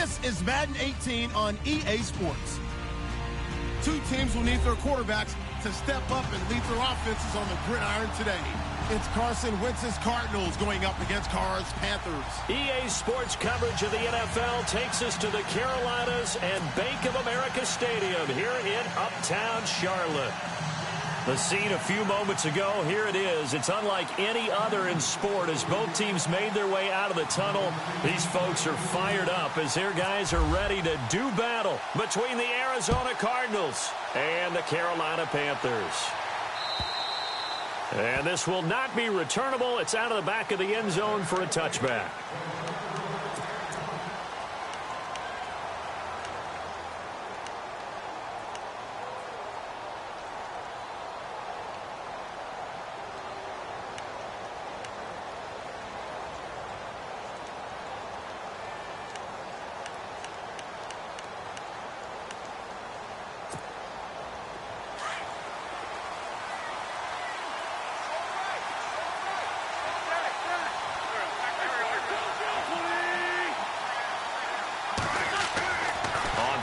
This is Madden 18 on EA Sports. Two teams will need their quarterbacks to step up and lead their offenses on the gridiron today. It's Carson Wentz's Cardinals going up against Carr's Panthers. EA Sports coverage of the NFL takes us to the Carolinas and Bank of America Stadium here in Uptown Charlotte. The scene a few moments ago, here it is. It's unlike any other in sport as both teams made their way out of the tunnel. These folks are fired up as their guys are ready to do battle between the Arizona Cardinals and the Carolina Panthers. And this will not be returnable. It's out of the back of the end zone for a touchback.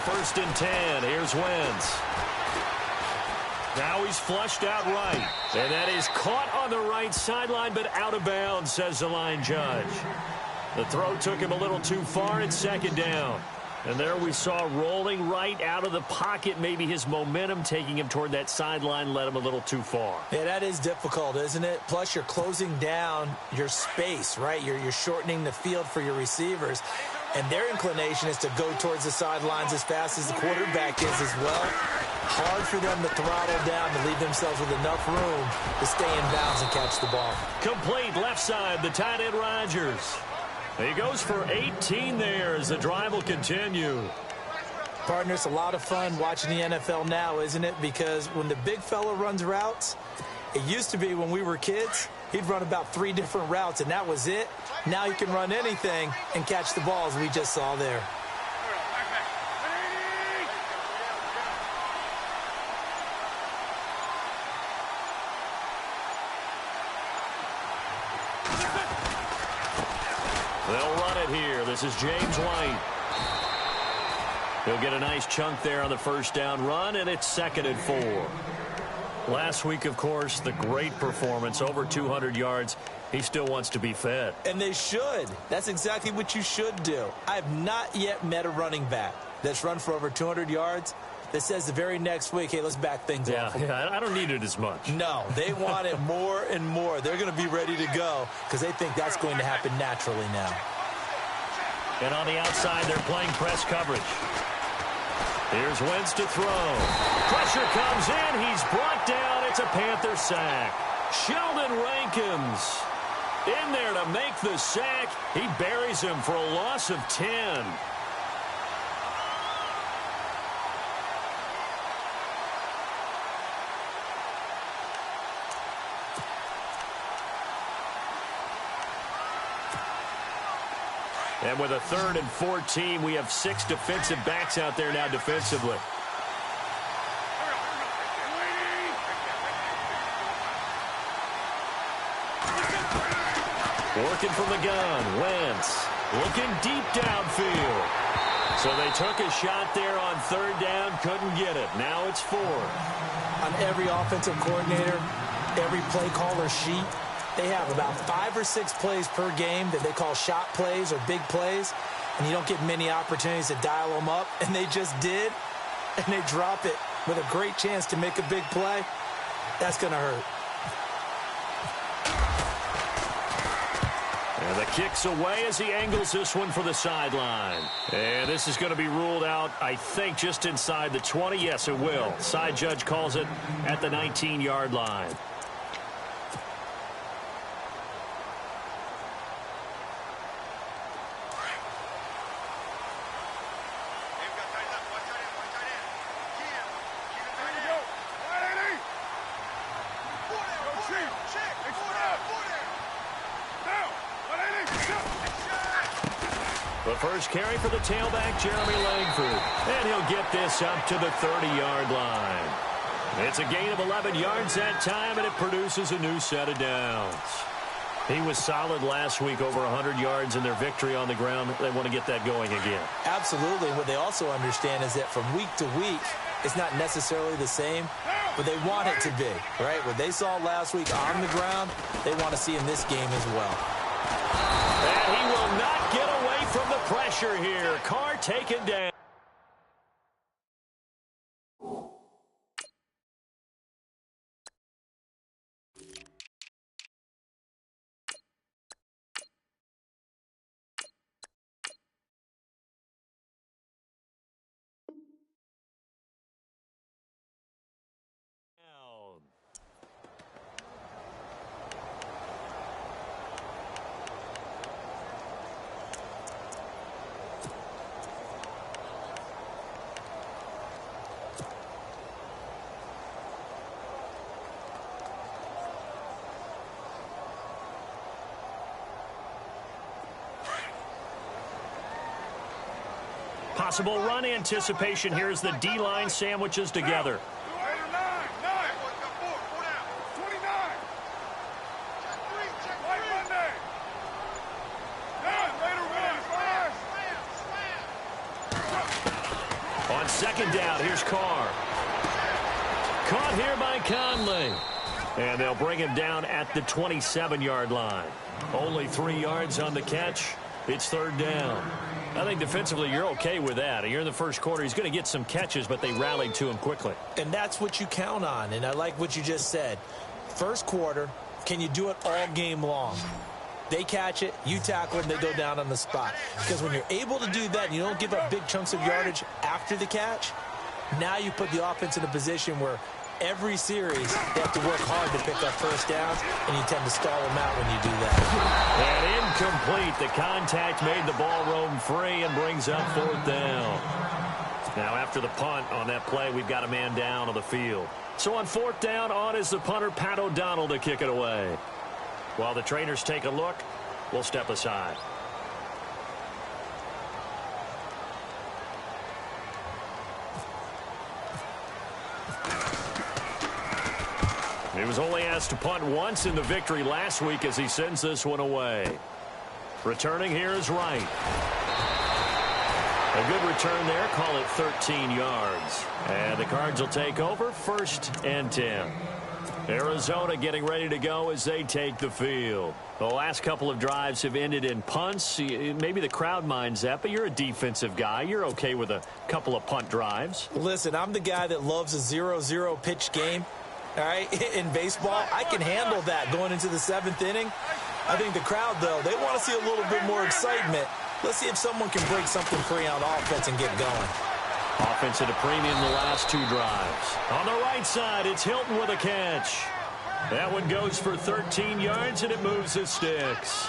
First and 10. Here's Wentz. Now he's flushed out right. And that is caught on the right sideline, but out of bounds, says the line judge. The throw took him a little too far. It's second down. And there we saw rolling right out of the pocket. Maybe his momentum taking him toward that sideline led him a little too far. Yeah, that is difficult, isn't it? Plus, you're closing down your space, right? You're shortening the field for your receivers. And their inclination is to go towards the sidelines as fast as the quarterback is as well. Hard for them to throttle down to leave themselves with enough room to stay in bounds and catch the ball. Complete left side, the tight end Rodgers. He goes for 18 there as the drive will continue. Partner, it's a lot of fun watching the NFL now, isn't it? Because when the big fella runs routes, it used to be when we were kids, he'd run about 3 different routes, and that was it. Now he can run anything and catch the ball, as we just saw there. They'll run it here. This is James White. He'll get a nice chunk there on the first down run, and it's 2nd and 4. Last week, of course, the great performance, over 200 yards. He still wants to be fed. And they should. That's exactly what you should do. I have not yet met a running back that's run for over 200 yards that says the very next week, hey, let's back things off. Yeah, I don't need it as much. No, they want it more and more. They're going to be ready to go because they think that's going to happen naturally now. And on the outside, they're playing press coverage. Here's Wentz to throw. Pressure comes in. He's brought down. It's a Panther sack. Sheldon Rankins in there to make the sack. He buries him for a loss of 10. And with a 3rd and 14, we have 6 defensive backs out there now defensively. Working from the gun, Wentz looking deep downfield. So they took a shot there on 3rd down, couldn't get it. Now it's 4th. On every offensive coordinator, every play caller sheet, they have about 5 or 6 plays per game that they call shot plays or big plays, and you don't get many opportunities to dial them up, and they just did, and they drop it with a great chance to make a big play. That's going to hurt. And the kick's away as he angles this one for the sideline. And this is going to be ruled out, I think, just inside the 20. Yes, it will. Side judge calls it at the 19-yard line. The first carry for the tailback, Jeremy Langford. And he'll get this up to the 30-yard line. It's a gain of 11 yards that time, and it produces a new set of downs. He was solid last week, over 100 yards in their victory on the ground. They want to get that going again. Absolutely. What they also understand is that from week to week, it's not necessarily the same, but they want it to be, right? What they saw last week on the ground, they want to see in this game as well. And he will not get away from the pressure here. Carr taken down. Possible run anticipation here as the D-line sandwiches together. On second down, here's Carr. Caught here by Conley. And they'll bring him down at the 27-yard line. Only 3 yards on the catch. It's third down. I think defensively you're okay with that. You're in the first quarter. He's going to get some catches, but they rallied to him quickly. And that's what you count on. And I like what you just said. First quarter, can you do it all game long? They catch it, you tackle them, they go down on the spot. Because when you're able to do that and you don't give up big chunks of yardage after the catch, now you put the offense in a position where every series they have to work hard to pick up first downs, and you tend to stall them out when you do that. And incomplete. The contact made the ball roam free and brings up fourth down. Now after the punt on that play, we've got a man down on the field. So on fourth down, on is the punter, Pat O'Donnell, to kick it away. While the trainers take a look, we'll step aside. He was only asked to punt once in the victory last week as he sends this one away. Returning here is Wright. A good return there. Call it 13 yards. And the Cards will take over, 1st and 10. Arizona getting ready to go as they take the field. The last couple of drives have ended in punts. Maybe the crowd minds that, but you're a defensive guy. You're okay with a couple of punt drives. Listen, I'm the guy that loves a 0-0 pitch game. All right, in baseball, I can handle that going into the 7th inning. I think the crowd, though, they want to see a little bit more excitement. Let's see if someone can break something free on offense and get going. Offense at a premium the last 2 drives. On the right side, it's Hilton with a catch. That one goes for 13 yards, and it moves the sticks.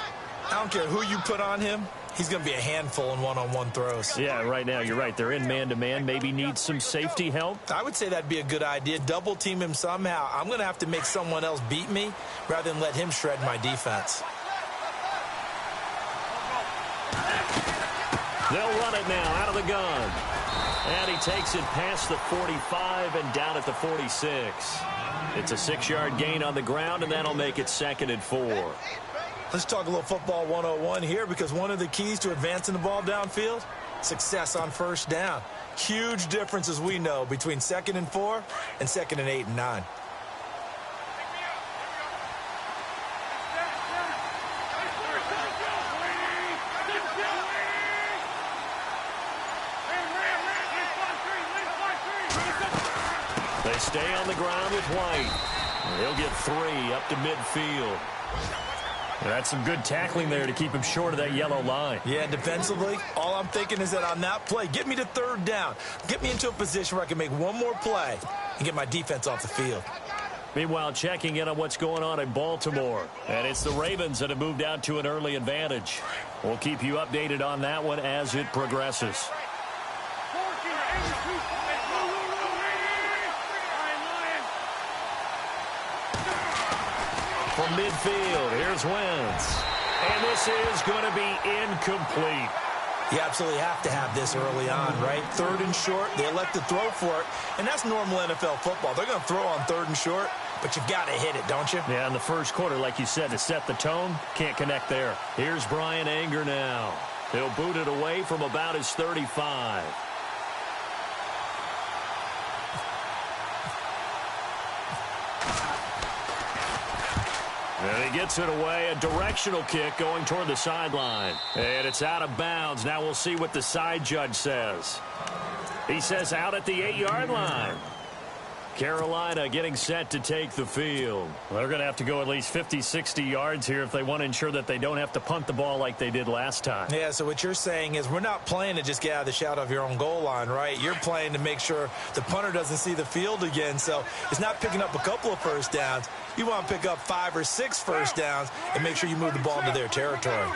I don't care who you put on him. He's going to be a handful in one-on-one throws. Yeah, right now, you're right. They're in man-to-man. Maybe needs some safety help. I would say that'd be a good idea. Double team him somehow. I'm going to have to make someone else beat me rather than let him shred my defense. They'll run it now out of the gun. And he takes it past the 45 and down at the 46. It's a 6-yard gain on the ground, and that'll make it 2nd and 4. Let's talk a little football 101 here, because one of the keys to advancing the ball downfield, success on first down. Huge difference, as we know, between 2nd and 4 and 2nd and 8 and 9. They stay on the ground with White. He'll get 3 up to midfield. That's some good tackling there to keep him short of that yellow line. Yeah, defensively, all I'm thinking is that on that play, get me to 3rd down. Get me into a position where I can make one more play and get my defense off the field. Meanwhile, checking in on what's going on in Baltimore. And it's the Ravens that have moved out to an early advantage. We'll keep you updated on that one as it progresses. From midfield, here's Wentz. And this is going to be incomplete. You absolutely have to have this early on, right? 3rd and short, they elect to throw for it, and that's normal NFL football. They're going to throw on 3rd and short. but you've got to hit it, don't you? Yeah, in the first quarter, like you said, to set the tone, can't connect there. Here's Brian Anger now. He'll boot it away from about his 35. And he gets it away, a directional kick going toward the sideline. And it's out of bounds. Now we'll see what the side judge says. He says out at the 8-yard line. Carolina getting set to take the field. Well, they're going to have to go at least 50, 60 yards here if they want to ensure that they don't have to punt the ball like they did last time. Yeah, so what you're saying is we're not playing to just get out of the shadow of your own goal line, right? You're playing to make sure the punter doesn't see the field again. So it's not picking up a couple of first downs. You want to pick up 5 or 6 first downs and make sure you move the ball into their territory.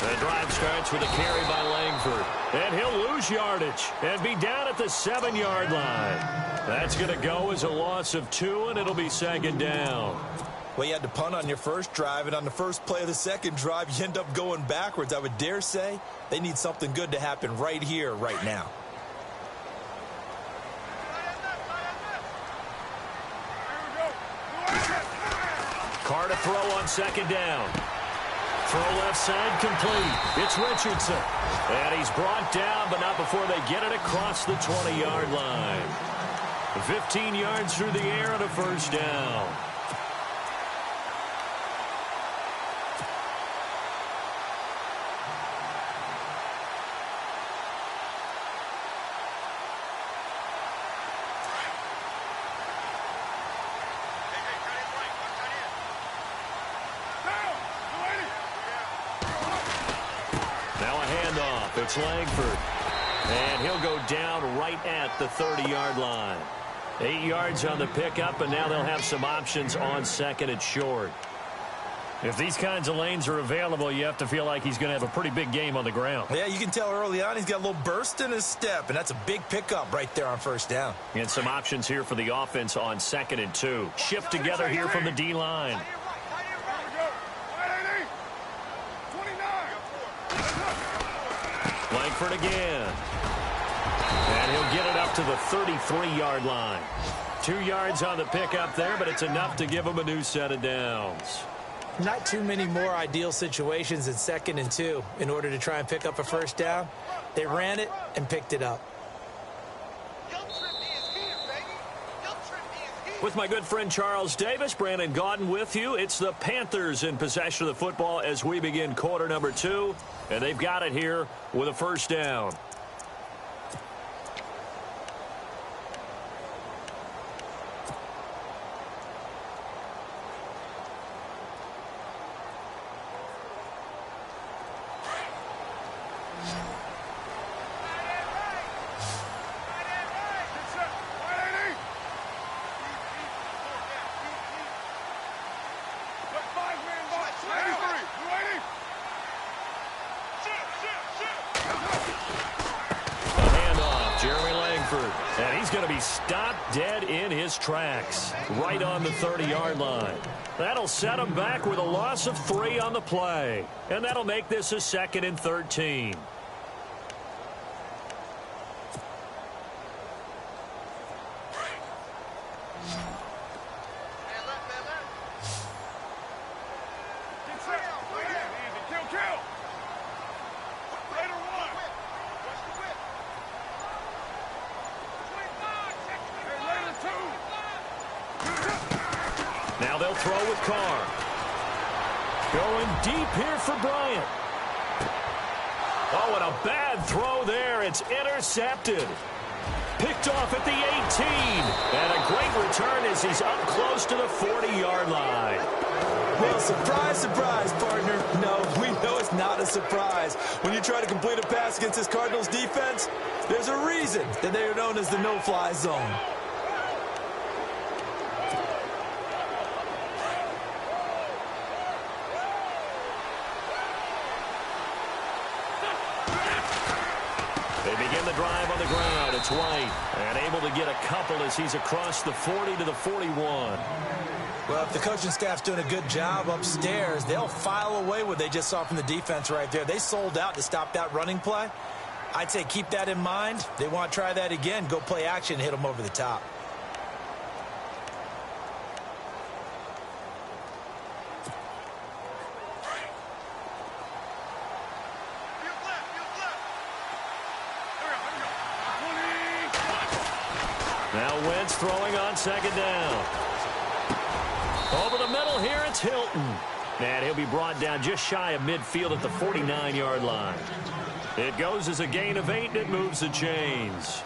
The drive starts with a carry by Langford. And he'll lose yardage and be down at the 7-yard line. That's going to go as a loss of 2, and it'll be second down. Well, you had to punt on your first drive, and on the first play of the second drive, you end up going backwards. I would dare say they need something good to happen right here, right now. Carr to throw on second down. Throw left side complete. It's Richardson. And he's brought down, but not before they get it across the 20-yard line. 15 yards through the air and a first down. It's Langford. And he'll go down right at the 30-yard line. 8 yards on the pickup, and now they'll have some options on second and short. If these kinds of lanes are available, you have to feel like he's going to have a pretty big game on the ground. Yeah, you can tell early on he's got a little burst in his step, and that's a big pickup right there on first down. And some options here for the offense on second and 2. Shift together here from the D-line. Langford again. And he'll get it up to the 33-yard line. 2 yards on the pickup there, but it's enough to give him a new set of downs. Not too many more ideal situations in second and 2 in order to try and pick up a first down. They ran it and picked it up. With my good friend Charles Davis, Brandon Gaudin with you. It's the Panthers in possession of the football as we begin quarter number 2. And they've got it here with a first down. And he's going to be stopped dead in his tracks, right on the 30-yard line. That'll set him back with a loss of 3 on the play. And that'll make this a second and 13. Now they'll throw with Carr. Going deep here for Bryant. Oh, and a bad throw there. It's intercepted. Picked off at the 18. And a great return as he's up close to the 40-yard line. Well, surprise, surprise, partner. No, we know it's not a surprise. When you try to complete a pass against this Cardinals defense, there's a reason that they are known as the no-fly zone. They begin the drive on the ground. It's White, and able to get a couple as he's across the 40 to the 41. Well, if the coaching staff's doing a good job upstairs, they'll file away what they just saw from the defense right there. They sold out to stop that running play. I'd say keep that in mind. They want to try that again. Go play action and hit them over the top. Now Wentz throwing on second down. Over the middle here, it's Hilton. And he'll be brought down just shy of midfield at the 49-yard line. It goes as a gain of 8, and it moves the chains.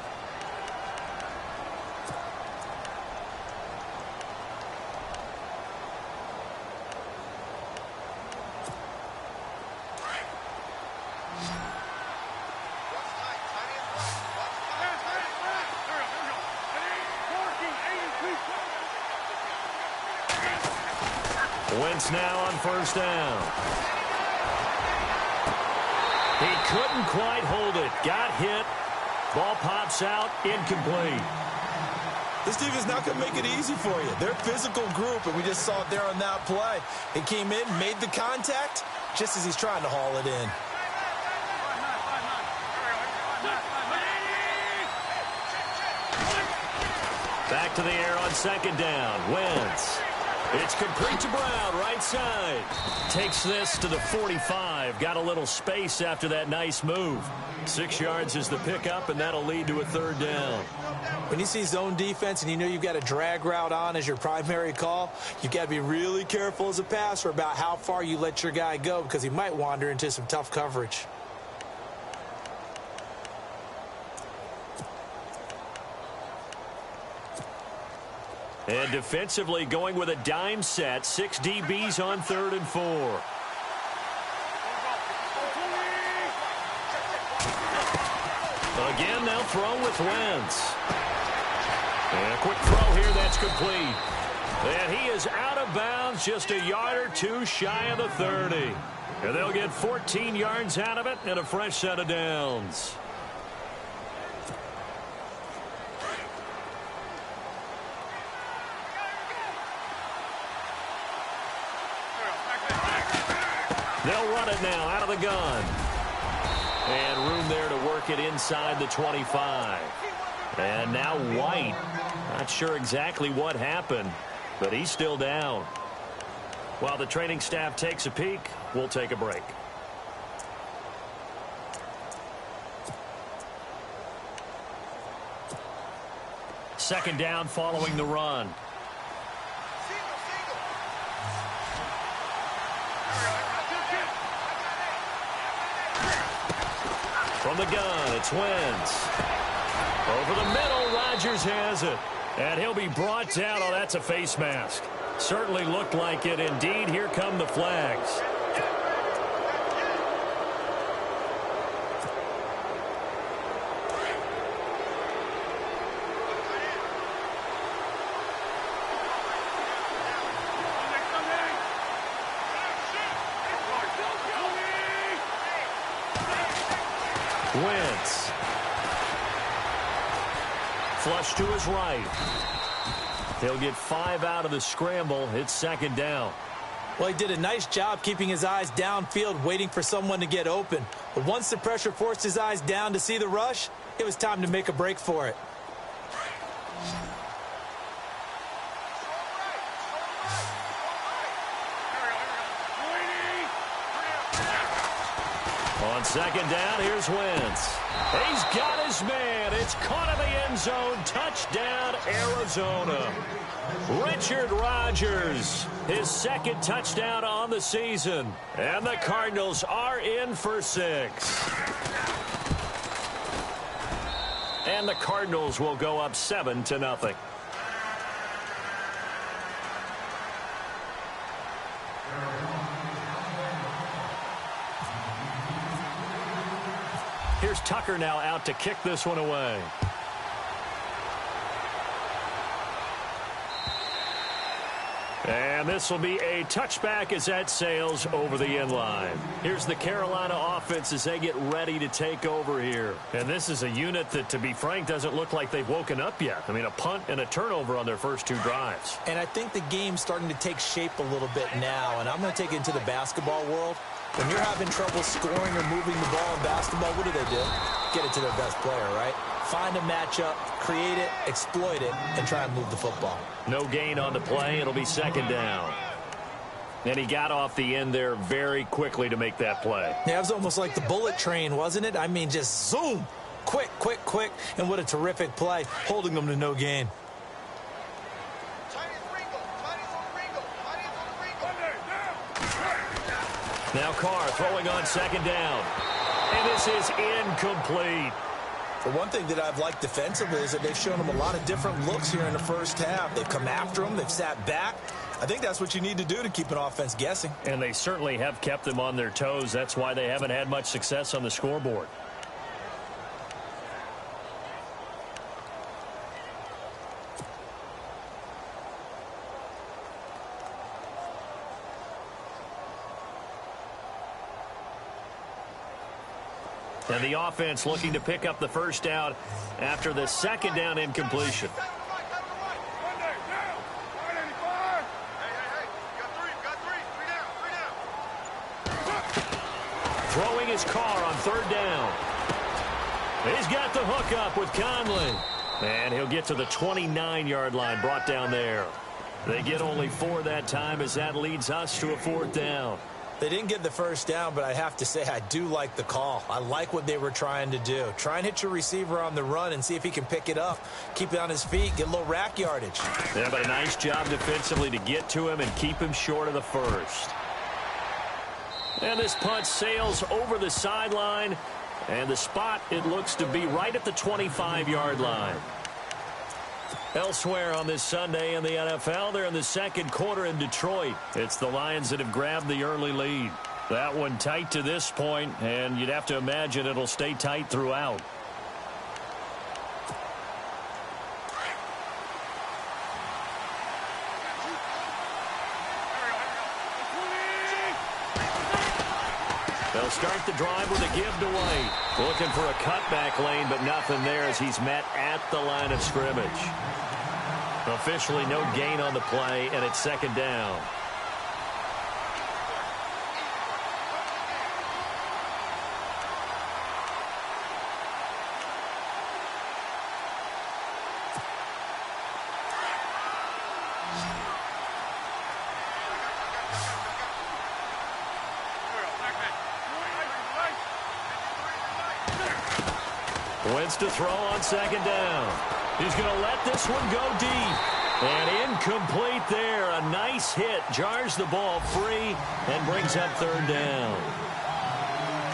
Wentz now on first down. He couldn't quite hold it. Got hit. Ball pops out. Incomplete. This defense is not going to make it easy for you. They're a physical group, and we just saw it there on that play. He came in, made the contact, just as he's trying to haul it in. Back to the air on second down. Wentz. It's complete to Brown, right side. Takes this to the 45. Got a little space after that nice move. 6 yards is the pickup, and that'll lead to a third down. When you see zone defense and you know you've got a drag route on as your primary call, you've got to be really careful as a passer about how far you let your guy go because he might wander into some tough coverage. And defensively going with a dime set. 6 DBs on 3rd and 4. Again, they'll throw with Wentz. And a quick throw here, that's complete. And he is out of bounds, just a yard or two shy of the 30. And they'll get 14 yards out of it and a fresh set of downs. They'll run it now out of the gun. And room there to work it inside the 25. And now White. Not sure exactly what happened, but he's still down. While the training staff takes a peek, we'll take a break. Second down following the run. From the gun, it's Wentz. Over the middle, Rodgers has it. And he'll be brought down. Oh, that's a face mask. Certainly looked like it. Indeed, here come the flags. Wentz. Flush to his right. They'll get 5 out of the scramble. It's second down. Well, he did a nice job keeping his eyes downfield, waiting for someone to get open. But once the pressure forced his eyes down to see the rush, it was time to make a break for it. On second down, here's Wentz. He's got his man. It's caught in the end zone. Touchdown, Arizona. Richard Rodgers, his second touchdown on the season. And the Cardinals are in for 6. And the Cardinals will go up 7-0. Here's Tucker now out to kick this one away. And this will be a touchback as that sails over the end line. Here's the Carolina offense as they get ready to take over here. And this is a unit that, to be frank, doesn't look like they've woken up yet. I mean, a punt and a turnover on their first 2 drives. And I think the game's starting to take shape a little bit now. And I'm going to take it into the basketball world. When you're having trouble scoring or moving the ball in basketball, what do? Get it to their best player, right? Find a matchup, create it, exploit it, and try and move the football. No gain on the play. It'll be second down. And he got off the end there very quickly to make that play. Yeah, it was almost like the bullet train, wasn't it? I mean, just zoom. Quick, quick, quick. And what a terrific play, holding them to no gain. Now Carr throwing on second down. And this is incomplete. The one thing that I've liked defensively is that they've shown them a lot of different looks here in the first half. They've come after them. They've sat back. I think that's what you need to do to keep an offense guessing. And they certainly have kept them on their toes. That's why they haven't had much success on the scoreboard. And the offense looking to pick up the first down after the second down incompletion. Throwing his Carr on third down. He's got the hook up with Conley. And he'll get to the 29-yard line, brought down there. They get only 4 that time as that leads us to a 4th down. They didn't get the first down, but I have to say I do like the call. I like what they were trying to do. Try and hit your receiver on the run and see if he can pick it up. Keep it on his feet, get a little rack yardage. Yeah, but a nice job defensively to get to him and keep him short of the first. And this punt sails over the sideline. And the spot, it looks to be right at the 25-yard line. Elsewhere on this Sunday in the NFL, they're in the second quarter in Detroit. It's the Lions that have grabbed the early lead. That one tight to this point, and you'd have to imagine it'll stay tight throughout. They'll start the drive with a give to White. Looking for a cutback lane, but nothing there as he's met at the line of scrimmage. Officially no gain on the play, and it's second down. Wentz to throw on second down. He's going to let this one go deep. And incomplete there. A nice hit. Jars the ball free and brings up third down.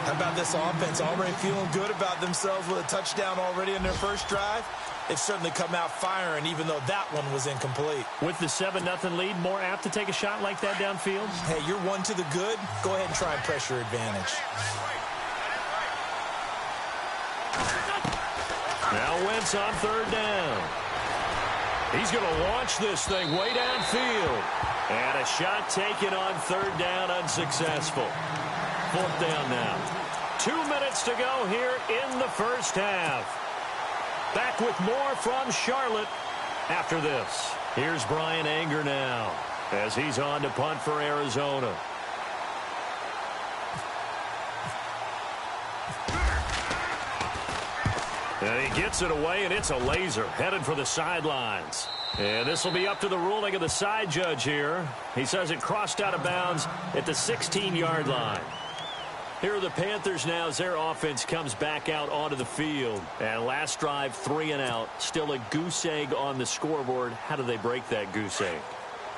How about this offense? Already feeling good about themselves with a touchdown already in their first drive. They've certainly come out firing, even though that one was incomplete. With the 7-0 lead, more apt to take a shot like that downfield? Hey, you're one to the good. Go ahead and try and press your advantage. Now Wentz on third down. He's going to launch this thing way downfield. And a shot taken on third down, unsuccessful. Fourth down now. 2 minutes to go here in the first half. Back with more from Charlotte after this. Here's Brian Anger now as he's on to punt for Arizona. And he gets it away, and it's a laser headed for the sidelines. And this will be up to the ruling of the side judge here. He says it crossed out of bounds at the 16-yard line. Here are the Panthers now as their offense comes back out onto the field. And last drive, 3 and out. Still a goose egg on the scoreboard. How do they break that goose egg?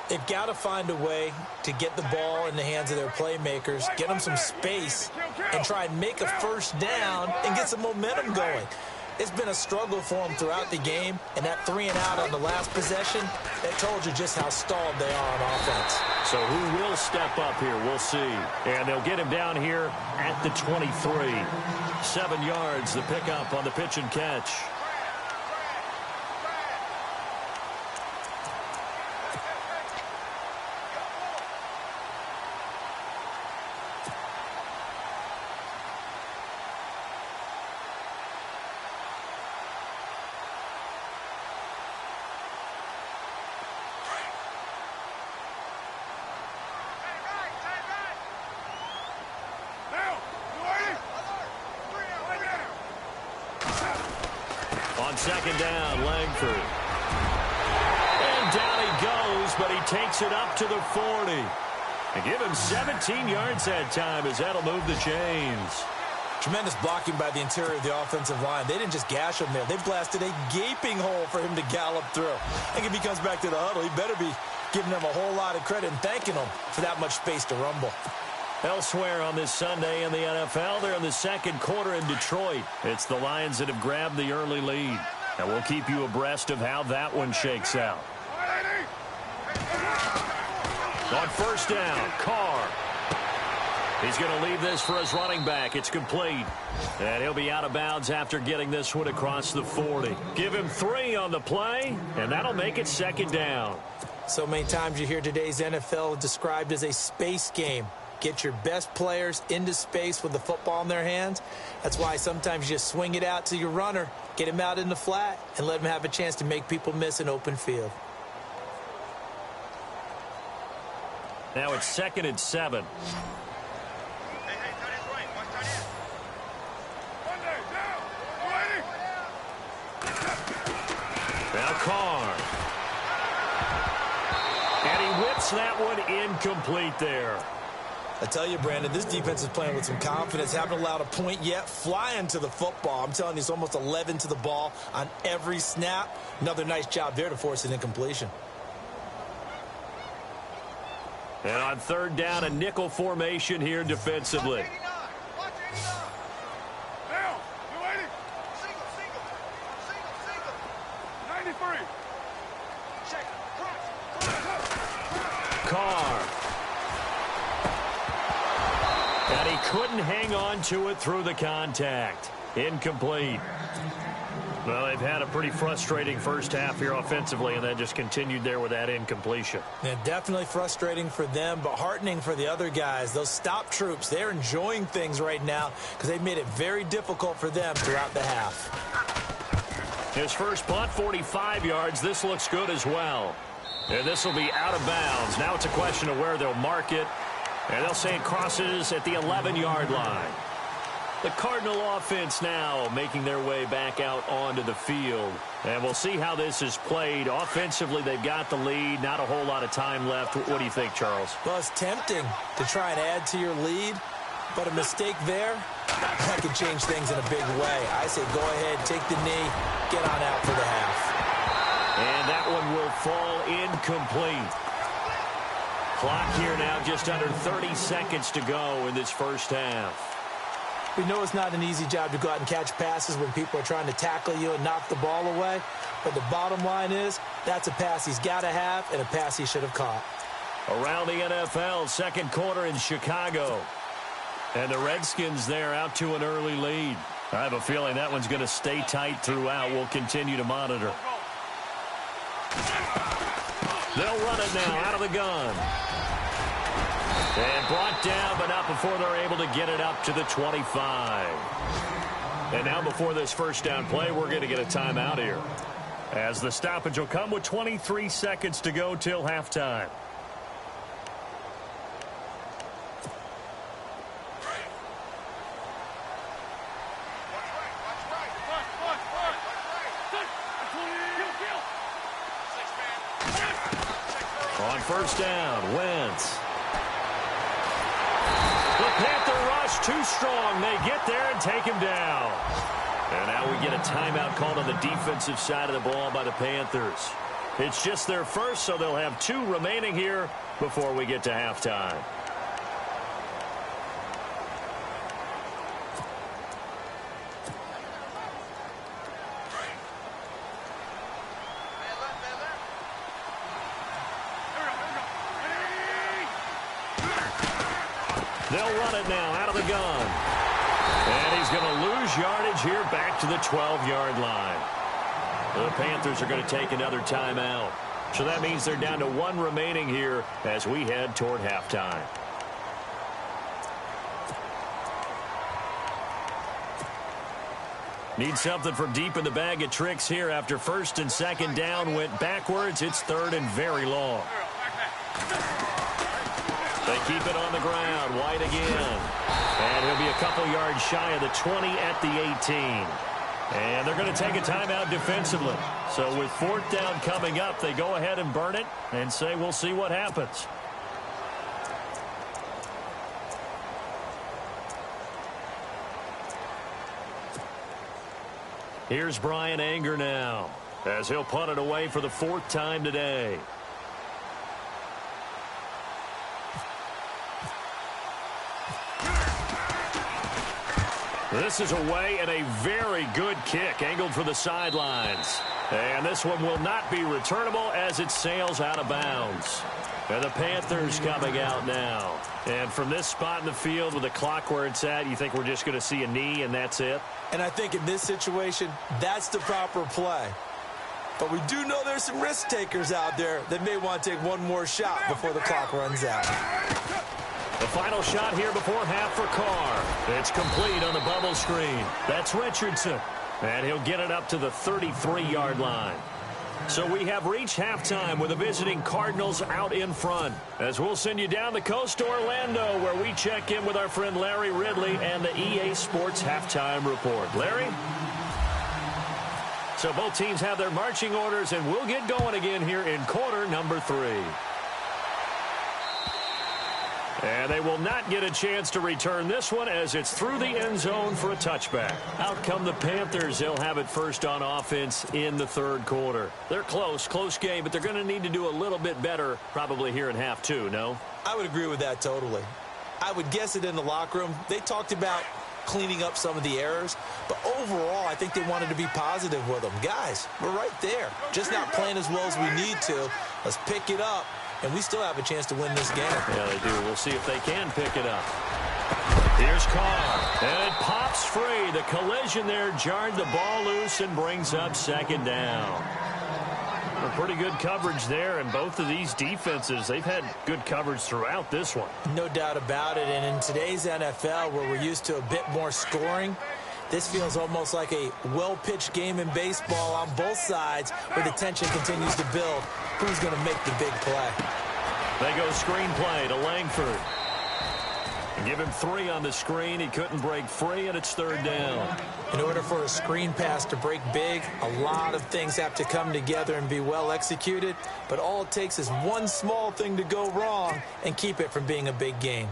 They've got to find a way to get the ball in the hands of their playmakers, get them some space, and try and make a first down and get some momentum going. It's been a struggle for them throughout the game, and that 3 and out on the last possession, that told you just how stalled they are on offense. So who will step up here? We'll see. And they'll get him down here at the 23. 7 yards, the pickup on the pitch and catch. On second down, Langford. And down he goes, but he takes it up to the 40. And give him 17 yards that time as that'll move the chains. Tremendous blocking by the interior of the offensive line. They didn't just gash him there. They blasted a gaping hole for him to gallop through. I think if he comes back to the huddle, he better be giving them a whole lot of credit and thanking them for that much space to rumble. Elsewhere on this Sunday in the NFL, they're in the second quarter in Detroit. It's the Lions that have grabbed the early lead. And we'll keep you abreast of how that one shakes out. On first down, Carr. He's going to leave this for his running back. It's complete. And he'll be out of bounds after getting this one across the 40. Give him 3 on the play, and that'll make it second down. So many times you hear today's NFL described as a space game. Get your best players into space with the football in their hands. That's why sometimes you just swing it out to your runner, get him out in the flat, and let him have a chance to make people miss an open field. Now it's 2nd and 7. Now Carr. And he whips that one incomplete there. I tell you, Brandon, this defense is playing with some confidence. Haven't allowed a point yet. Flying to the football. I'm telling you, it's almost 11 to the ball on every snap. Another nice job there to force an incompletion. And on third down, a nickel formation here defensively. Carr. And he couldn't hang on to it through the contact. Incomplete. Well, they've had a pretty frustrating first half here offensively, and then just continued there with that incompletion. Yeah, definitely frustrating for them, but heartening for the other guys. Those stop troops, they're enjoying things right now because they've made it very difficult for them throughout the half. His first punt, 45 yards. This looks good as well. And this will be out of bounds. Now it's a question of where they'll mark it. And they'll say it crosses at the 11-yard line. The Cardinal offense now making their way back out onto the field. And we'll see how this is played. Offensively, they've got the lead. Not a whole lot of time left. What do you think, Charles? Well, it's tempting to try and add to your lead, but a mistake there, that could change things in a big way. I say go ahead, take the knee, get on out for the half. And that one will fall incomplete. Clock here now just under 30 seconds to go in this first half. We know it's not an easy job to go out and catch passes when people are trying to tackle you and knock the ball away. But the bottom line is, that's a pass he's got to have and a pass he should have caught. Around the NFL, second quarter in Chicago. And the Redskins there out to an early lead. I have a feeling that one's going to stay tight throughout. We'll continue to monitor. They'll run it now out of the gun. And brought down, but not before they're able to get it up to the 25. And now before this first down play, we're going to get a timeout here, as the stoppage will come with 23 seconds to go till halftime. On first down, Wentz. The Panther rush too strong. They get there and take him down. And now we get a timeout called on the defensive side of the ball by the Panthers. It's just their first, so they'll have 2 remaining here before we get to halftime. They'll run it now out of the gun. And he's going to lose yardage here back to the 12-yard line. The Panthers are going to take another timeout. So that means they're down to 1 remaining here as we head toward halftime. Need something from deep in the bag of tricks here after first and second down went backwards. It's third and very long. They keep it on the ground. White again. And he'll be a couple yards shy of the 20 at the 18. And they're going to take a timeout defensively. So with 4th down coming up, they go ahead and burn it and say we'll see what happens. Here's Brian Anger now as he'll punt it away for the 4th time today. This is away and a very good kick angled for the sidelines. And this one will not be returnable as it sails out of bounds. And the Panthers coming out now. And from this spot in the field with the clock where it's at, you think we're just going to see a knee and that's it? And I think in this situation, that's the proper play. But we do know there's some risk takers out there that may want to take one more shot before the clock runs out. The final shot here before half for Carr. It's complete on the bubble screen. That's Richardson. And he'll get it up to the 33-yard line. So we have reached halftime with the visiting Cardinals out in front. As we'll send you down the coast to Orlando, where we check in with our friend Larry Ridley and the EA Sports Halftime Report. Larry? So both teams have their marching orders, and we'll get going again here in quarter number 3. And they will not get a chance to return this one as it's through the end zone for a touchback. Out come the Panthers. They'll have it first on offense in the 3rd quarter. They're close game, but they're going to need to do a little bit better probably here in half 2, no? I would agree with that totally. I would guess it in the locker room. They talked about cleaning up some of the errors, but overall I think they wanted to be positive with them. Guys, we're right there. Just not playing as well as we need to. Let's pick it up. And we still have a chance to win this game. Yeah, they do. We'll see if they can pick it up. Here's Carr. And it pops free. The collision there jarred the ball loose and brings up 2nd down. A pretty good coverage there, and both of these defenses, they've had good coverage throughout this one. No doubt about it. And in today's NFL, where we're used to a bit more scoring, this feels almost like a well-pitched game in baseball on both sides where the tension continues to build. Who's going to make the big play? They go screenplay to Langford. Give him 3 on the screen. He couldn't break free, and it's 3rd down. In order for a screen pass to break big, a lot of things have to come together and be well executed. But all it takes is one small thing to go wrong and keep it from being a big game.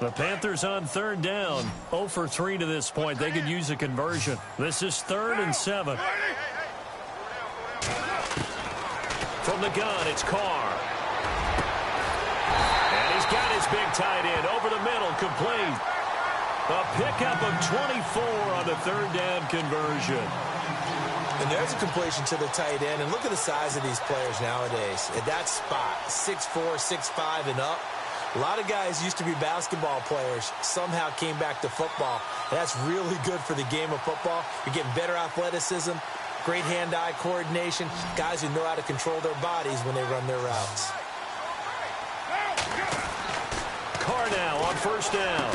The Panthers on 3rd down. 0 for 3 to this point. They could use a conversion. This is 3rd and 7. From the gun, it's Carr. And he's got his big tight end over the middle, complete. A pickup of 24 on the 3rd down conversion. And there's a completion to the tight end. And look at the size of these players nowadays. At that spot, 6'4", 6'5", and up. A lot of guys used to be basketball players, somehow came back to football. And that's really good for the game of football. You're getting better athleticism, great hand-eye coordination, guys who know how to control their bodies when they run their routes. Carr now on 1st down.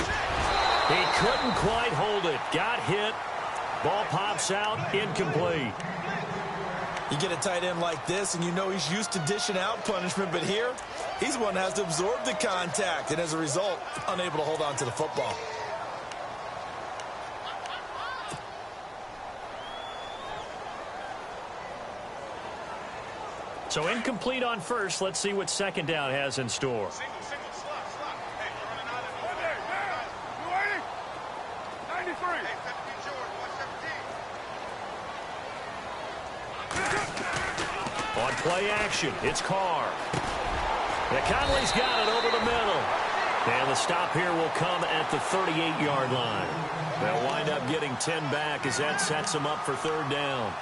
He couldn't quite hold it. Got hit. Ball pops out, incomplete. You get a tight end like this, and you know he's used to dishing out punishment, but here, he's the one that has to absorb the contact, and as a result, unable to hold on to the football. So incomplete on 1st. Let's see what 2nd down has in store. On play action, it's Carr. Conley's got it over the middle. And the stop here will come at the 38-yard line. They'll wind up getting 10 back as that sets them up for 3rd down.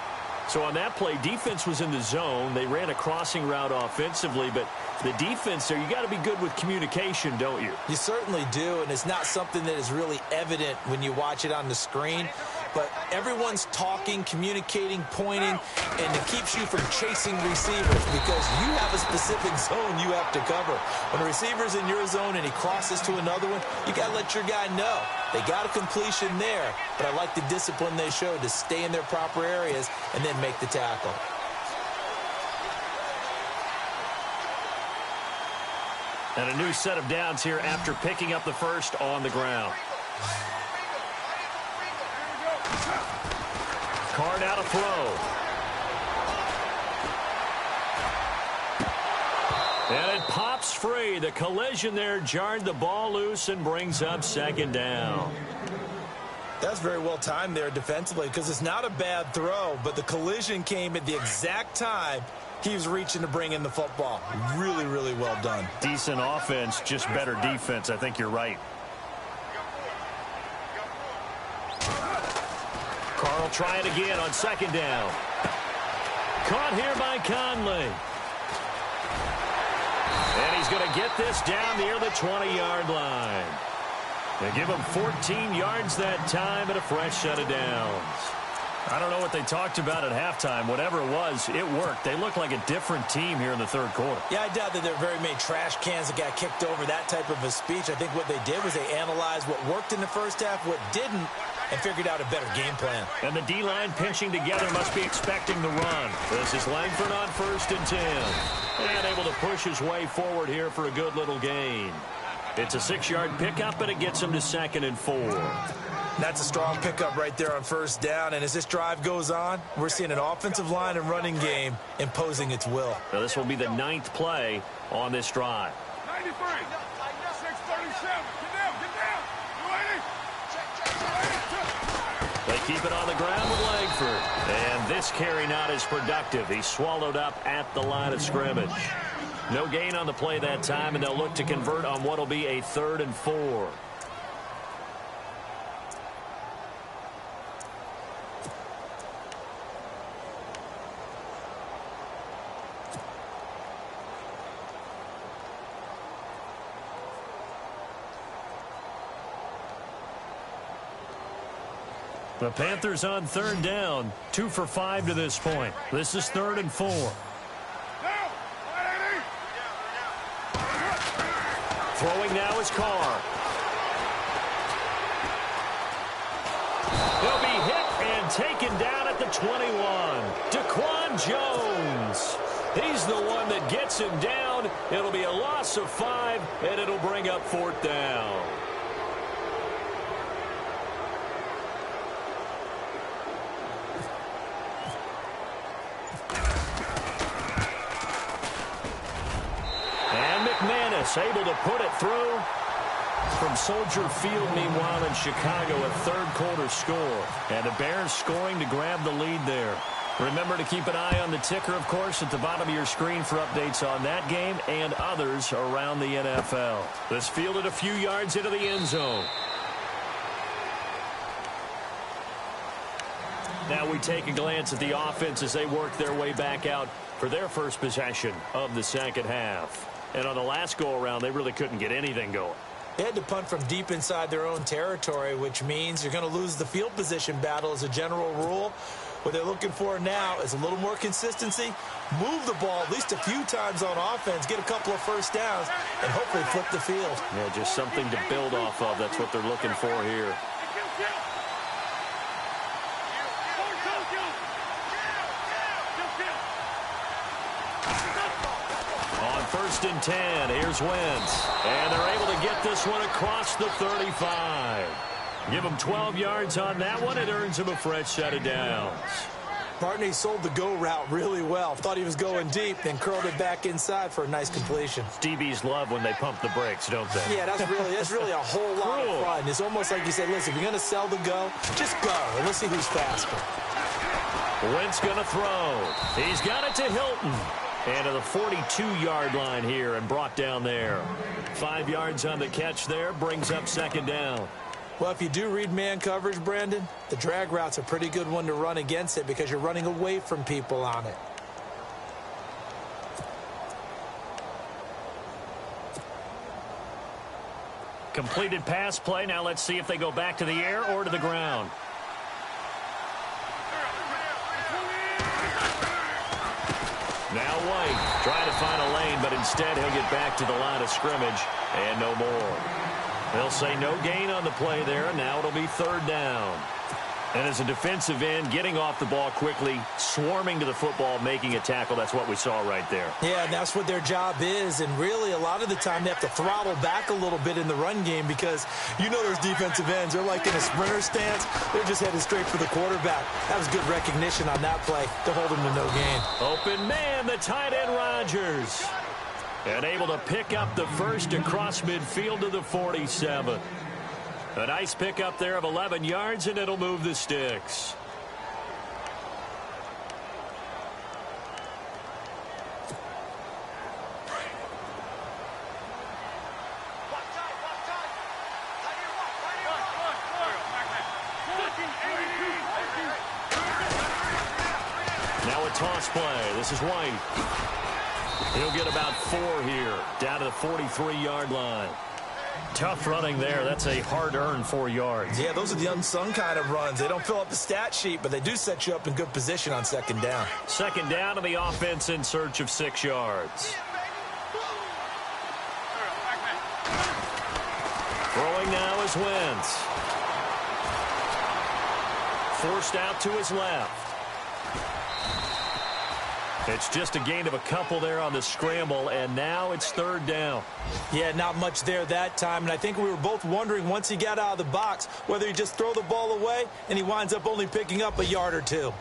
So on that play, defense was in the zone. They ran a crossing route offensively, but the defense there, you got to be good with communication, don't you? You certainly do, and it's not something that is really evident when you watch it on the screen. But everyone's talking, communicating, pointing, and it keeps you from chasing receivers because you have a specific zone you have to cover. When a receiver's in your zone and he crosses to another one, you got to let your guy know. They got a completion there, but I like the discipline they showed to stay in their proper areas and then make the tackle. And a new set of downs here after picking up the first on the ground. Carr now to throw. And it pops free. The collision there jarred the ball loose and brings up second down. That's very well timed there defensively because it's not a bad throw, but the collision came at the exact time he was reaching to bring in the football. Really, really well done. Decent offense, just better defense. I think you're right. Carr will try it again on second down. Caught here by Conley. And he's going to get this down near the 20-yard line. They give him 14 yards that time and a fresh set of downs. I don't know what they talked about at halftime. Whatever it was, it worked. They look like a different team here in the third quarter. Yeah, I doubt that there were very many trash cans that got kicked over, that type of a speech. I think what they did was they analyzed what worked in the first half, what didn't, and figured out a better game plan. And the D-line pinching together must be expecting the run. This is Langford on 1st and 10. And able to push his way forward here for a good little gain. It's a 6-yard pickup, and it gets him to 2nd and 4. That's a strong pickup right there on first down. And as this drive goes on, we're seeing an offensive line and running game imposing its will. Now this will be the 9th play on this drive. 93, 637, get down. They keep it on the ground with Langford. And this carry not as productive. He's swallowed up at the line of scrimmage. No gain on the play that time, and they'll look to convert on what will be a 3rd and 4. The Panthers on 3rd down, 2 for 5 to this point. This is 3rd and 4. Throwing now is Carr. He'll be hit and taken down at the 21. Daquan Jones. He's the one that gets him down. It'll be a loss of 5, and it'll bring up 4th down. Able to put it through from Soldier Field. Meanwhile, in Chicago, a 3rd quarter score. And the Bears scoring to grab the lead there. Remember to keep an eye on the ticker, of course, at the bottom of your screen for updates on that game and others around the NFL. This fielded a few yards into the end zone. Now we take a glance at the offense as they work their way back out for their first possession of the second half. And on the last go-around, they really couldn't get anything going. They had to punt from deep inside their own territory, which means you're going to lose the field position battle as a general rule. What they're looking for now is a little more consistency, move the ball at least a few times on offense, get a couple of first downs, and hopefully flip the field. Yeah, just something to build off of. That's what they're looking for here. On 1st and 10, here's Wentz. And they're able to get this one across the 35. Give him 12 yards on that one. It earns him a fresh set of downs. Barney sold the go route really well. Thought he was going deep, then curled it back inside for a nice completion. DBs love when they pump the brakes, don't they? Yeah, that's really a whole lot of fun. It's almost like you said, listen, if you're going to sell the go, just go, and let's see who's faster. Wentz going to throw. He's got it to Hilton. And to the 42-yard line here and brought down there. 5 yards on the catch there, brings up 2nd down. Well, if you do read man coverage, Brandon, the drag route's a pretty good one to run against it because you're running away from people on it. Completed pass play. Now let's see if they go back to the air or to the ground. Now White trying to find a lane, but instead he'll get back to the line of scrimmage and no more. They'll say no gain on the play there, and now it'll be 3rd down. And as a defensive end, getting off the ball quickly, swarming to the football, making a tackle, that's what we saw right there. Yeah, and that's what their job is. And really, a lot of the time, they have to throttle back a little bit in the run game because you know those defensive ends, they're like in a sprinter stance. They're just headed straight for the quarterback. That was good recognition on that play to hold him to no gain. Open man, the tight end Rodgers. And able to pick up the first across midfield to the 47. A nice pickup there of 11 yards, and it'll move the sticks. Now a toss play. This is White. He'll get about 4 here, down to the 43-yard line. Tough running there. That's a hard-earned 4 yards. Yeah, those are the unsung kind of runs. They don't fill up the stat sheet, but they do set you up in good position on second down. Second down to the offense in search of 6 yards. Throwing now is Wentz. Forced out to his left. It's just a gain of a couple there on the scramble, and now it's third down. Yeah, not much there that time, and I think we were both wondering once he got out of the box whether he just throw the ball away, and he winds up only picking up a yard or 2.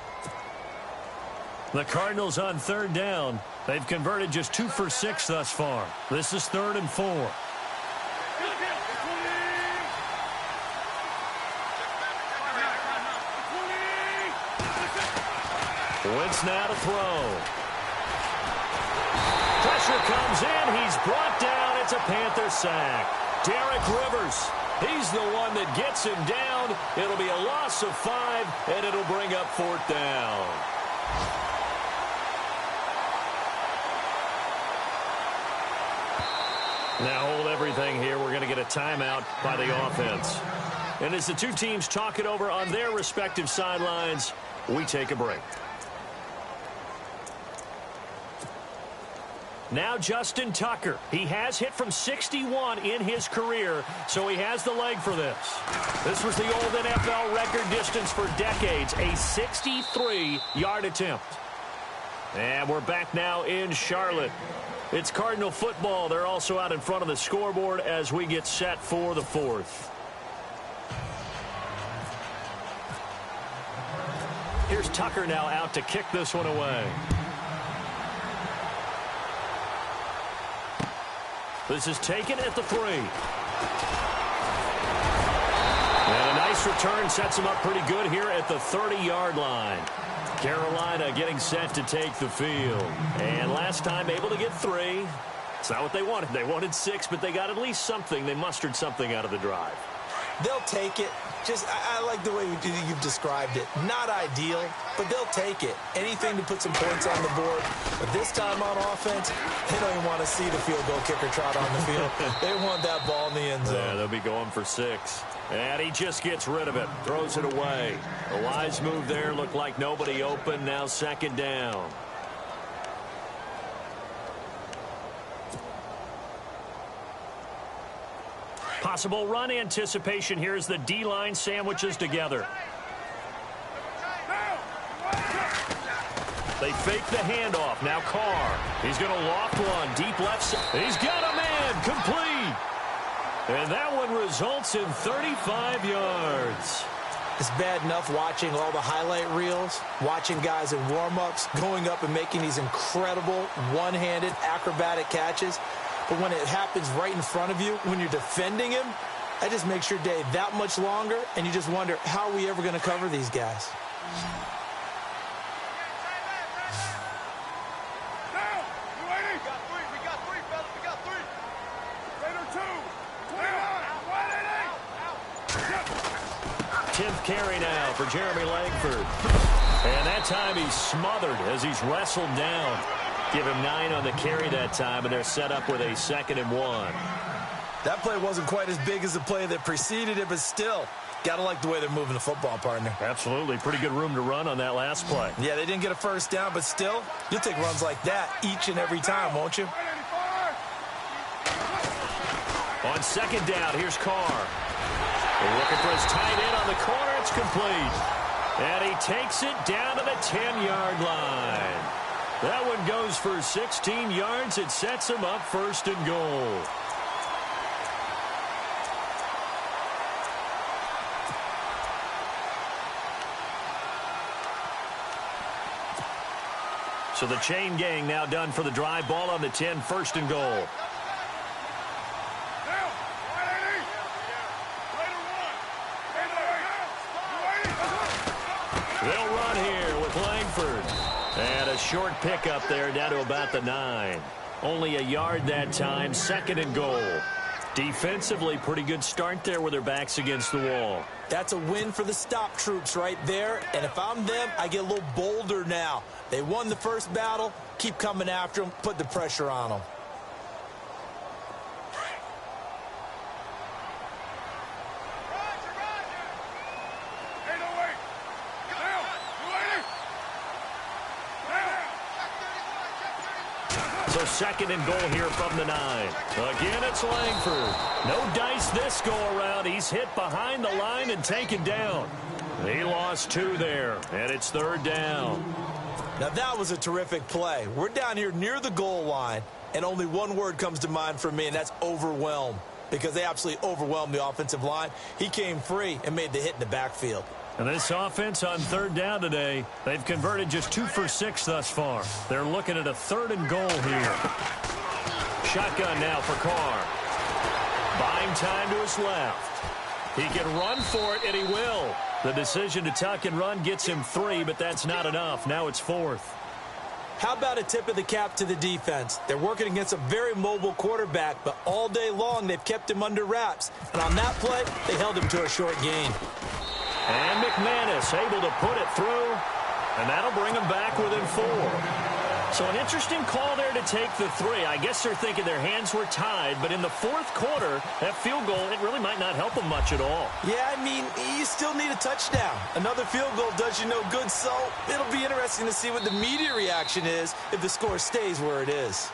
The Cardinals on third down. They've converted just 2 for 6 thus far. This is 3rd and 4. Wentz now to throw. Pressure comes in. He's brought down. It's a Panther sack. Derek Rivers. He's the one that gets him down. It'll be a loss of 5, and it'll bring up 4th down. Now hold everything here. We're going to get a timeout by the offense. And as the two teams talk it over on their respective sidelines, we take a break. Now Justin Tucker. He has hit from 61 in his career, so he has the leg for this. This was the old NFL record distance for decades, a 63-yard attempt. And we're back now in Charlotte. It's Cardinal football. They're also out in front of the scoreboard as we get set for the 4th. Here's Tucker now out to kick this one away. This is taken at the 3. And a nice return sets him up pretty good here at the 30-yard line. Carolina getting set to take the field. And last time able to get 3. It's not what they wanted. They wanted 6, but they got at least something. They mustered something out of the drive. They'll take it. I like the way you've described it. Not ideal, but they'll take it. Anything to put some points on the board. But this time on offense, they don't even want to see the field goal kicker trot on the field. They want that ball in the end zone. Yeah, they'll be going for 6. And he just gets rid of it. Throws it away. A wise move there. Looked like nobody open. Now 2nd down. Possible run anticipation here as the D-line sandwiches together. They fake the handoff. Now Carr. He's going to loft one. Deep left side. He's got a man. Complete. And that one results in 35 yards. It's bad enough watching all the highlight reels, watching guys in warm-ups, going up and making these incredible one-handed acrobatic catches. But when it happens right in front of you, when you're defending him, that just makes your day that much longer, and you just wonder, how are we ever going to cover these guys? We got 3, fellas. We got 3. Raider 2. 10th carry now for Jeremy Langford. And that time he's smothered as he's wrestled down. Give him 9 on the carry that time, and they're set up with a 2nd and 1. That play wasn't quite as big as the play that preceded it, but still, gotta like the way they're moving the football, partner. Absolutely. Pretty good room to run on that last play. Yeah, they didn't get a first down, but still, you'll take runs like that each and every time, won't you? On 2nd down, here's Carr. They're looking for his tight end on the corner. It's complete. And he takes it down to the 10-yard line. That one goes for 16 yards. It sets him up first and goal. So the chain gang now done for the drive. Ball on the 10, first and goal. They'll run here with Langford. And a short pickup there down to about the 9. Only a yard that time, second and goal. Defensively, pretty good start there with their backs against the wall. That's a win for the stop troops right there. And if I'm them, I get a little bolder now. They won the first battle. Keep coming after them. Put the pressure on them. So second and goal here from the 9. Again, it's Langford. No dice this go-around. He's hit behind the line and taken down. He lost 2 there, and it's third down. Now, that was a terrific play. We're down here near the goal line, and only one word comes to mind for me, and that's overwhelmed, because they absolutely overwhelmed the offensive line. He came free and made the hit in the backfield. And this offense on third down today, they've converted just 2 for 6 thus far. They're looking at a third and goal here. Shotgun now for Carr. Buying time to his left. He can run for it, and he will. The decision to tuck and run gets him 3, but that's not enough. Now it's 4th. How about a tip of the cap to the defense? They're working against a very mobile quarterback, but all day long they've kept him under wraps. And on that play, they held him to a short gain. And McManus able to put it through, and that'll bring him back within 4. So an interesting call there to take the 3. I guess they're thinking their hands were tied, but in the fourth quarter, that field goal, it really might not help them much at all. Yeah, I mean, you still need a touchdown. Another field goal does you no good, so it'll be interesting to see what the media reaction is if the score stays where it is.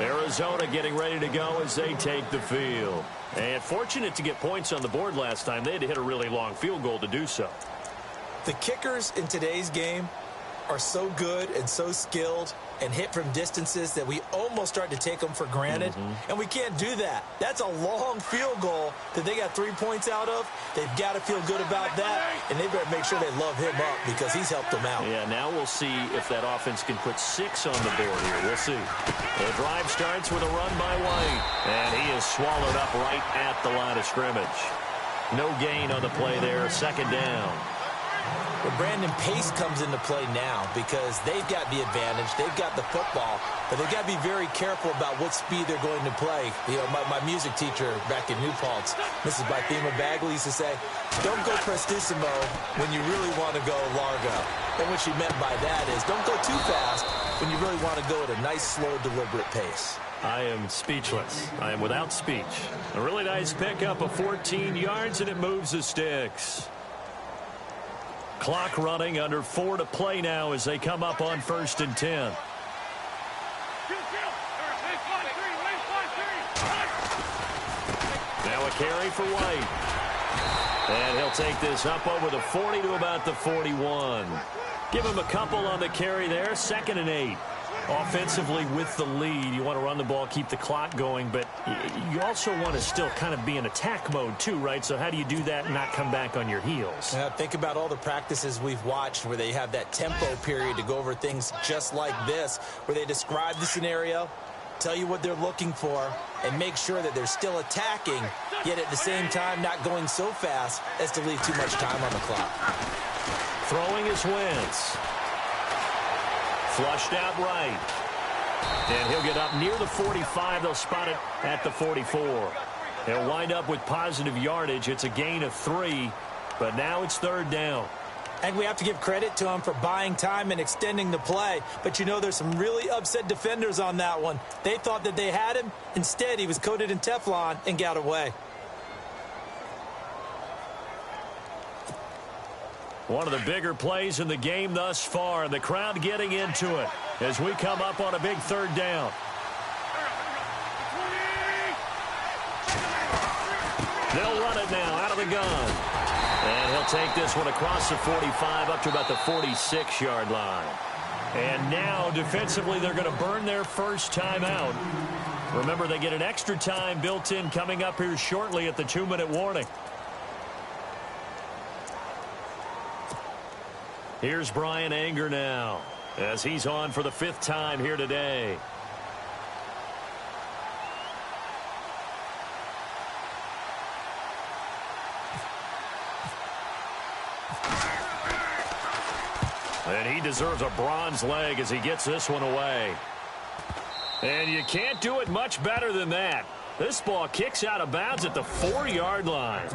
Arizona getting ready to go as they take the field. And fortunate to get points on the board last time. They had to hit a really long field goal to do so. The kickers in today's game are so good and so skilled and hit from distances that we almost start to take them for granted. And we can't do that. That's a long field goal that they got 3 points out of. They've got to feel good about that, and they better make sure they love him up because he's helped them out. Yeah, now we'll see if that offense can put 6 on the board here. We'll see. The drive starts with a run by White, and he is swallowed up right at the line of scrimmage. No gain on the play there, second down. But Brandon, pace comes into play now because they've got the advantage. They've got the football, but they've got to be very careful about what speed they're going to play. You know, my music teacher back in New Paltz, Mrs. Bythema Bagley, used to say, don't go prestissimo when you really want to go largo. And what she meant by that is don't go too fast when you really want to go at a nice, slow, deliberate pace. I am speechless. I am without speech. A really nice pickup of 14 yards, and it moves the sticks. Clock running, under 4 to play now as they come up on 1st and 10. Now a carry for White. And he'll take this up over the 40 to about the 41. Give him a couple on the carry there, 2nd and 8. Offensively with the lead, you want to run the ball, keep the clock going, but you also want to still kind of be in attack mode too, right? So how do you do that and not come back on your heels? Think about all the practices we've watched where they have that tempo period to go over things just like this, where they describe the scenario, tell you what they're looking for, and make sure that they're still attacking, yet at the same time not going so fast as to leave too much time on the clock. Throwing is Wentz. Flushed out right. And he'll get up near the 45. They'll spot it at the 44. He'll wind up with positive yardage. It's a gain of 3, but now it's 3rd down. And we have to give credit to him for buying time and extending the play. But, you know, there's some really upset defenders on that one. They thought that they had him. Instead, he was coated in Teflon and got away. One of the bigger plays in the game thus far. The crowd getting into it as we come up on a big 3rd down. They'll run it now out of the gun. And he'll take this one across the 45 up to about the 46-yard line. And now, defensively, they're going to burn their first timeout. Remember, they get an extra time built in coming up here shortly at the 2-minute warning. Here's Brian Anger now, as he's on for the 5th time here today. And he deserves a bronze leg as he gets this one away. And you can't do it much better than that. This ball kicks out of bounds at the 4-yard line.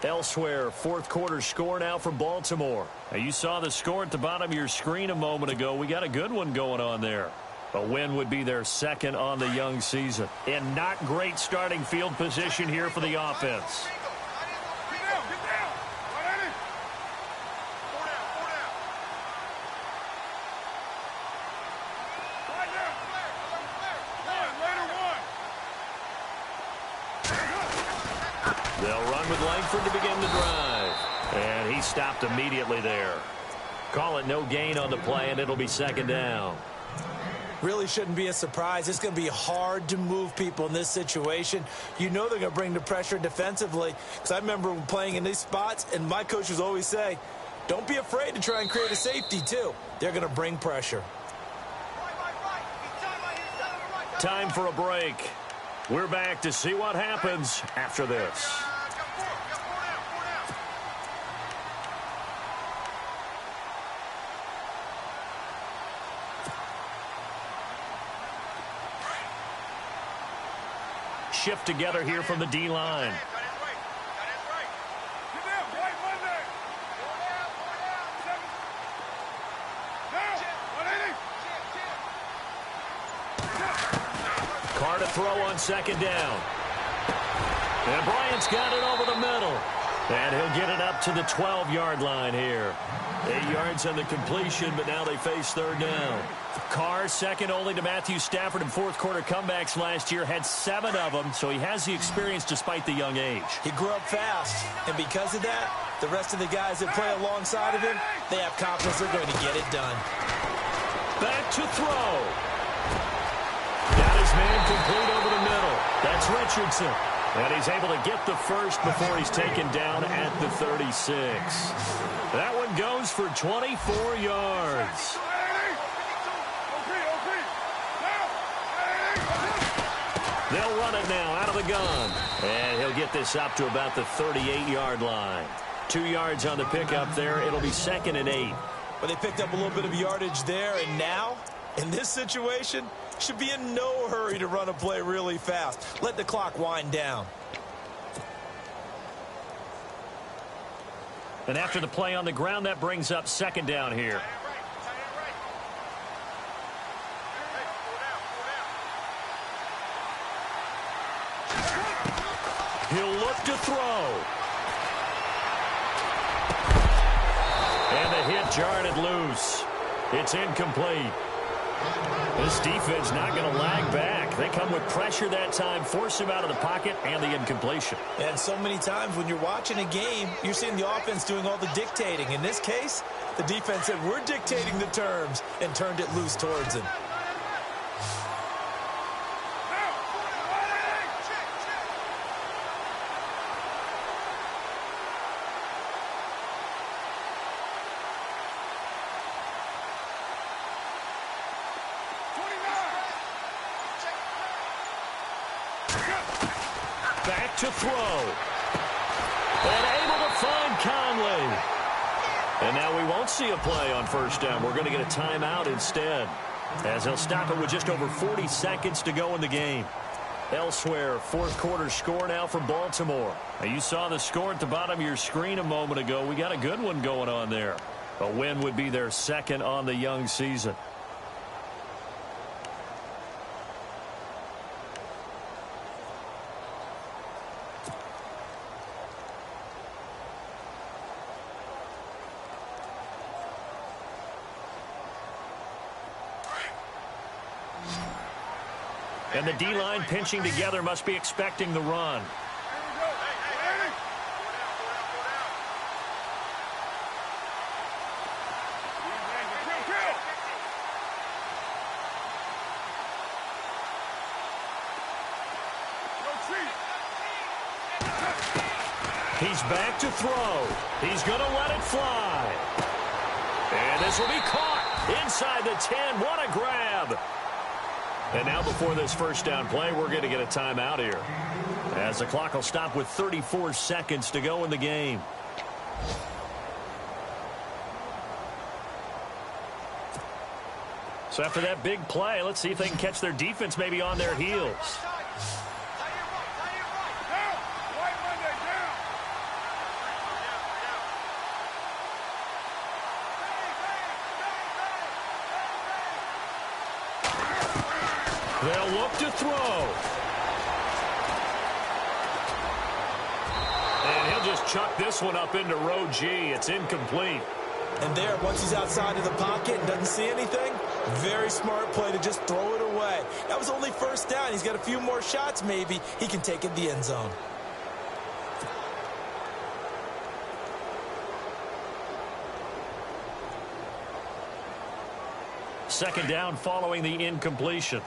Elsewhere, 4th quarter score now from Baltimore. Now, you saw the score at the bottom of your screen a moment ago. We got a good one going on there. A win would be their 2nd on the young season. And not great starting field position here for the offense. They'll run with Langford to begin the drive. And he stopped immediately there. Call it no gain on the play, and it'll be 2nd down. Really shouldn't be a surprise. It's going to be hard to move people in this situation. You know they're going to bring the pressure defensively. Because I remember playing in these spots, and my coaches always say, don't be afraid to try and create a safety, too. They're going to bring pressure. Time for a break. We're back to see what happens after this. Shift together here from the D-line. Carr to throw on 2nd down. And Bryant's got it over the middle. And he'll get it up to the 12-yard line here. 8 yards on the completion, but now they face 3rd down. Carr, second only to Matthew Stafford in 4th quarter comebacks last year, had 7 of them, so he has the experience despite the young age. He grew up fast, and because of that, the rest of the guys that play alongside of him, they have confidence they're going to get it done. Back to throw. Got his man complete over the middle. That's Richardson. And he's able to get the first before he's taken down at the 36. That one goes for 24 yards. They'll run it now out of the gun. And he'll get this up to about the 38-yard line. 2 yards on the pickup there. It'll be 2nd and 8. But they picked up a little bit of yardage there, and now, in this situation, should be in no hurry to run a play really fast. Let the clock wind down. And after the play on the ground, that brings up 2nd down here. He'll look to throw. And the hit jarred it loose. It's incomplete. This defense not going to lag back. They come with pressure that time, force him out of the pocket, and the incompletion. And so many times when you're watching a game, you're seeing the offense doing all the dictating. In this case, the defense said, we're dictating the terms, and turned it loose towards him. Back to throw. And able to find Conley. And now we won't see a play on 1st down. We're going to get a timeout instead, as they'll stop it with just over 40 seconds to go in the game. Elsewhere, 4th quarter score now from Baltimore. Now, you saw the score at the bottom of your screen a moment ago. We got a good one going on there. A win would be their 2nd on the young season. And the D-line pinching together, must be expecting the run. He's back to throw. He's going to let it fly. And this will be caught inside the 10. What a grab. And now before this first down play, we're going to get a timeout here, as the clock will stop with 34 seconds to go in the game. So after that big play, let's see if they can catch their defense maybe on their heels. They'll look to throw. And he'll just chuck this one up into row G. It's incomplete. And there, once he's outside of the pocket and doesn't see anything, very smart play to just throw it away. That was only first down. He's got a few more shots maybe. He can take it the end zone. Second down following the incompletion.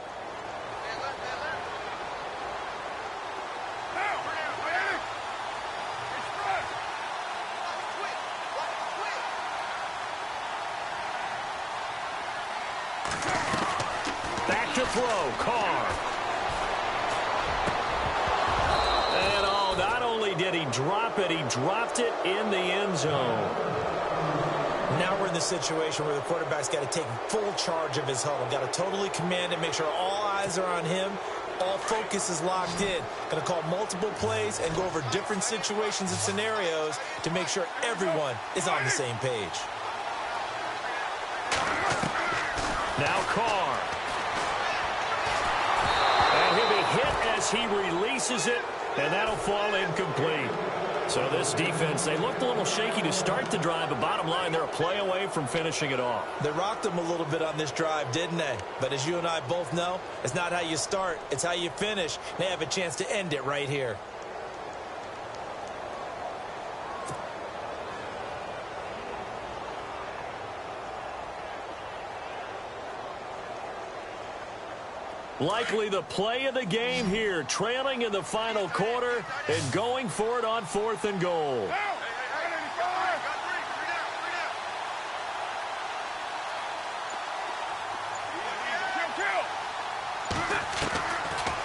Back to throw, Carr. And not only did he drop it, he dropped it in the end zone. Now we're in the situation where the quarterback's got to take full charge of his huddle. Got to totally command it, make sure all eyes are on him. All focus is locked in. Going to call multiple plays and go over different situations and scenarios to make sure everyone is on the same page. Now Carr. And he'll be hit as he releases it, and that'll fall incomplete. So this defense, they looked a little shaky to start the drive, but bottom line, they're a play away from finishing it off. They rocked them a little bit on this drive, didn't they? But as you and I both know, it's not how you start, it's how you finish. They have a chance to end it right here. Likely the play of the game here, trailing in the final quarter and going for it on 4th and goal.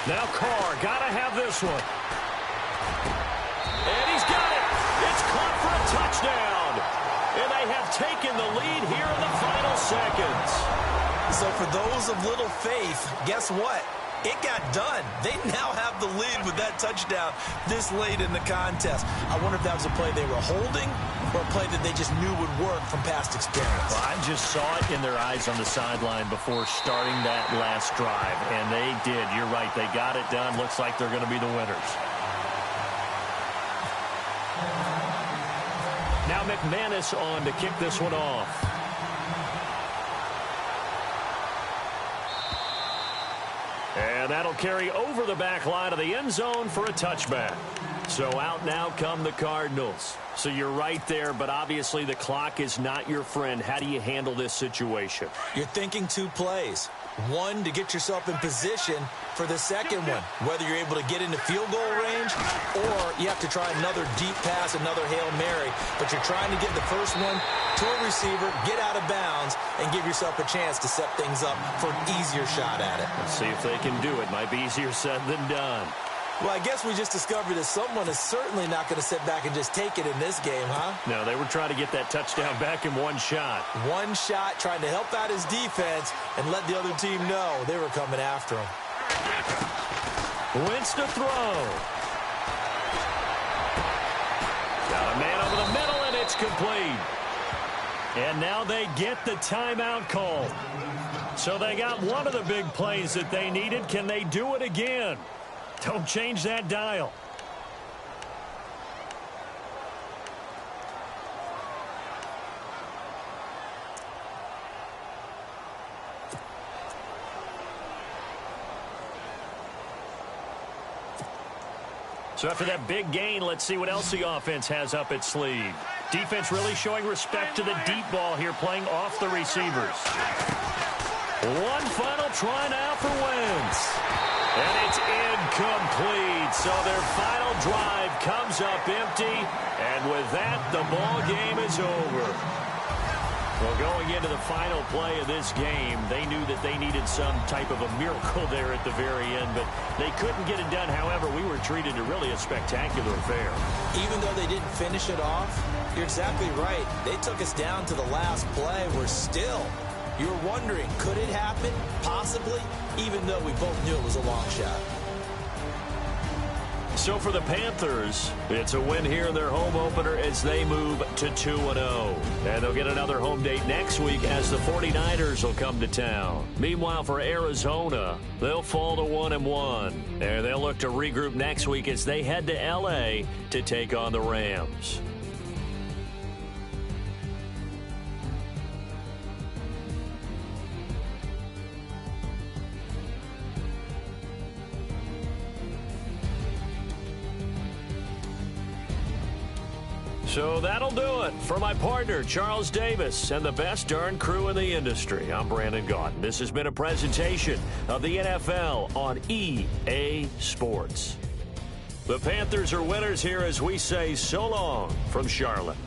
Now Carr, gotta have this one. And he's got it. It's caught for a touchdown. And they have taken the lead here in the final seconds. So for those of little faith, guess what? It got done. They now have the lead with that touchdown this late in the contest. I wonder if that was a play they were holding or a play that they just knew would work from past experience. Well, I just saw it in their eyes on the sideline before starting that last drive, and they did. You're right. They got it done. Looks like they're going to be the winners. Now McManus on to kick this one off. And that'll carry over the back line of the end zone for a touchback. So out now come the Cardinals. So you're right there, but obviously the clock is not your friend. How do you handle this situation? You're thinking two plays. One, to get yourself in position for the second one, whether you're able to get into field goal range or you have to try another deep pass, another Hail Mary. But you're trying to get the first one to a receiver, get out of bounds, and give yourself a chance to set things up for an easier shot at it. Let's see if they can do it. Might be easier said than done. Well, I guess we just discovered that someone is certainly not going to sit back and just take it in this game, huh? No, they were trying to get that touchdown back in one shot. One shot, trying to help out his defense and let the other team know they were coming after him. Wentz to throw. Got a man over the middle, and it's complete. And now they get the timeout call. So they got one of the big plays that they needed. Can they do it again? Don't change that dial. So after that big gain, let's see what else the offense has up its sleeve. Defense really showing respect to the deep ball here, playing off the receivers. One final try now for Wentz. And it's incomplete. So their final drive comes up empty. And with that, the ball game is over. Well, going into the final play of this game, they knew that they needed some type of a miracle there at the very end, but they couldn't get it done. However, we were treated to really a spectacular affair. Even though they didn't finish it off, you're exactly right. They took us down to the last play. We're still, you're wondering, could it happen? Possibly, even though we both knew it was a long shot. So for the Panthers, it's a win here in their home opener as they move to 2-0. And they'll get another home date next week as the 49ers will come to town. Meanwhile, for Arizona, they'll fall to 1-1. And they'll look to regroup next week as they head to L.A. to take on the Rams. So that'll do it for my partner, Charles Davis, and the best darn crew in the industry. I'm Brandon Gaudin. This has been a presentation of the NFL on EA Sports. The Panthers are winners here as we say so long from Charlotte.